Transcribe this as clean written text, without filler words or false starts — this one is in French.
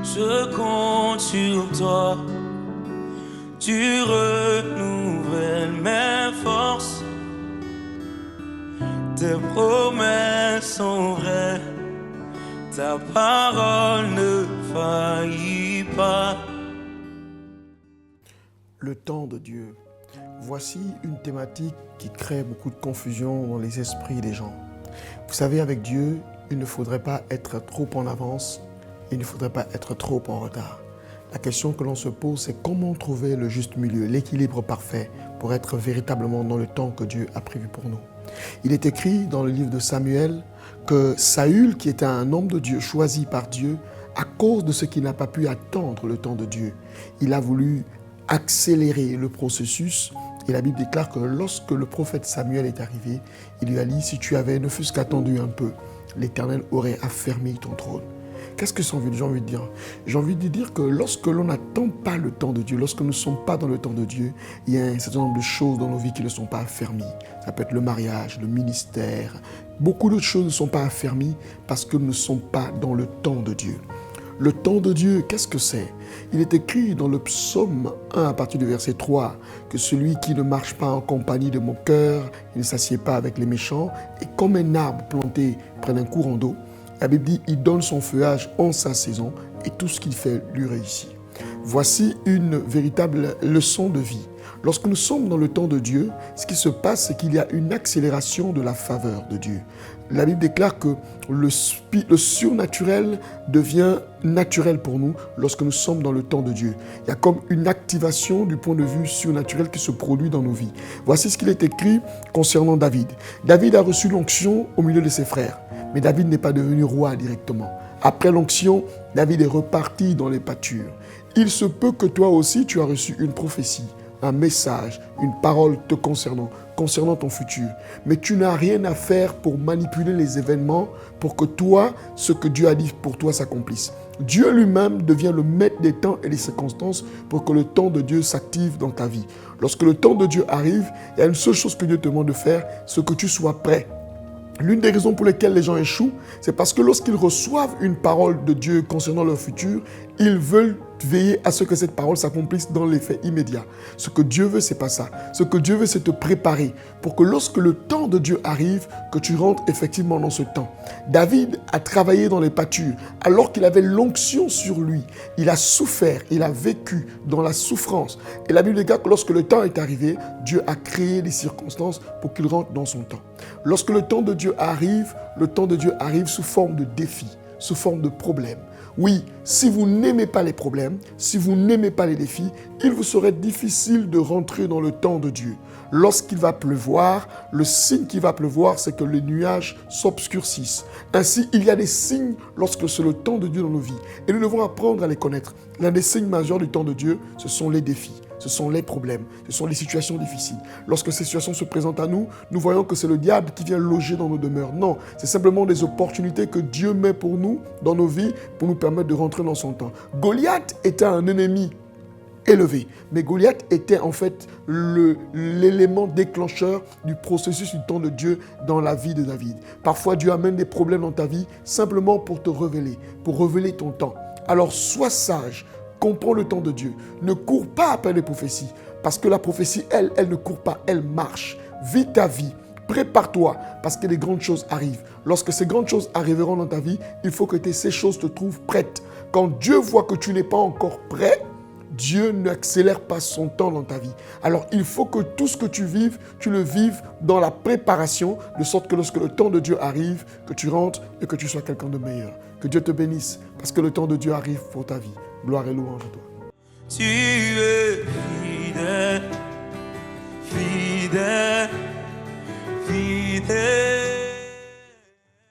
je compte sur toi. Tu renouvelles mes forces. Tes promesses sont vraies. Ta parole ne faillit pas. Le temps de Dieu. Voici une thématique qui crée beaucoup de confusion dans les esprits des gens. Vous savez, avec Dieu, il ne faudrait pas être trop en avance, il ne faudrait pas être trop en retard. La question que l'on se pose, c'est comment trouver le juste milieu, l'équilibre parfait pour être véritablement dans le temps que Dieu a prévu pour nous. Il est écrit dans le livre de Samuel que Saül, qui était un homme de Dieu, choisi par Dieu, à cause de ce qu'il n'a pas pu attendre le temps de Dieu, il a voulu accélérer le processus. Et la Bible déclare que lorsque le prophète Samuel est arrivé, il lui a dit, si tu avais ne fût-ce qu'attendu un peu, l'Éternel aurait affermi ton trône. Qu'est-ce que j'ai envie de dire? J'ai envie de dire que lorsque l'on n'attend pas le temps de Dieu, lorsque nous ne sommes pas dans le temps de Dieu, il y a un certain nombre de choses dans nos vies qui ne sont pas affermies. Ça peut être le mariage, le ministère. Beaucoup d'autres choses ne sont pas affermies parce que nous ne sommes pas dans le temps de Dieu. Le temps de Dieu, qu'est-ce que c'est? Il est écrit dans le psaume 1 à partir du verset 3 que celui qui ne marche pas en compagnie de mon cœur, il ne s'assied pas avec les méchants, et comme un arbre planté près d'un courant d'eau, la Bible dit, il donne son feuillage en sa saison et tout ce qu'il fait lui réussit. Voici une véritable leçon de vie. Lorsque nous sommes dans le temps de Dieu, ce qui se passe, c'est qu'il y a une accélération de la faveur de Dieu. La Bible déclare que le surnaturel devient naturel pour nous lorsque nous sommes dans le temps de Dieu. Il y a comme une activation du point de vue surnaturel qui se produit dans nos vies. Voici ce qu'il est écrit concernant David. David a reçu l'onction au milieu de ses frères, mais David n'est pas devenu roi directement. Après l'onction, David est reparti dans les pâtures. Il se peut que toi aussi tu as reçu une prophétie, un message, une parole te concernant ton futur. Mais tu n'as rien à faire pour manipuler les événements pour que toi, ce que Dieu a dit pour toi s'accomplisse. Dieu lui-même devient le maître des temps et des circonstances pour que le temps de Dieu s'active dans ta vie. Lorsque le temps de Dieu arrive, il y a une seule chose que Dieu te demande de faire, c'est que tu sois prêt. L'une des raisons pour lesquelles les gens échouent, c'est parce que lorsqu'ils reçoivent une parole de Dieu concernant leur futur, ils veulent veiller à ce que cette parole s'accomplisse dans l'effet immédiat. Ce que Dieu veut, c'est pas ça. Ce que Dieu veut, c'est te préparer pour que lorsque le temps de Dieu arrive, que tu rentres effectivement dans ce temps. David a travaillé dans les pâtures alors qu'il avait l'onction sur lui. Il a souffert, il a vécu dans la souffrance. Et la Bible dit que lorsque le temps est arrivé, Dieu a créé les circonstances pour qu'il rentre dans son temps. Lorsque le temps de Dieu arrive sous forme de défi, sous forme de problème. Oui, si vous n'aimez pas les problèmes, si vous n'aimez pas les défis, il vous serait difficile de rentrer dans le temps de Dieu. Lorsqu'il va pleuvoir, le signe qu'il va pleuvoir, c'est que les nuages s'obscurcissent. Ainsi, il y a des signes lorsque c'est le temps de Dieu dans nos vies. Et nous devons apprendre à les connaître. L'un des signes majeurs du temps de Dieu, ce sont les défis. Ce sont les problèmes, ce sont les situations difficiles. Lorsque ces situations se présentent à nous, nous voyons que c'est le diable qui vient loger dans nos demeures. Non, c'est simplement des opportunités que Dieu met pour nous, dans nos vies, pour nous permettre de rentrer dans son temps. Goliath était un ennemi élevé, mais Goliath était en fait l'élément déclencheur du processus du temps de Dieu dans la vie de David. Parfois, Dieu amène des problèmes dans ta vie simplement pour te révéler, pour révéler ton temps. Alors, sois sage. Comprends le temps de Dieu. Ne cours pas après les prophéties. Parce que la prophétie, elle ne court pas, elle marche. Vis ta vie. Prépare-toi parce que les grandes choses arrivent. Lorsque ces grandes choses arriveront dans ta vie, il faut que ces choses te trouvent prêtes. Quand Dieu voit que tu n'es pas encore prêt, Dieu n'accélère pas son temps dans ta vie. Alors, il faut que tout ce que tu vives, tu le vives dans la préparation, de sorte que lorsque le temps de Dieu arrive, que tu rentres et que tu sois quelqu'un de meilleur. Que Dieu te bénisse parce que le temps de Dieu arrive pour ta vie. Gloire et louange à toi. Tu es fidèle, fidèle, fidèle.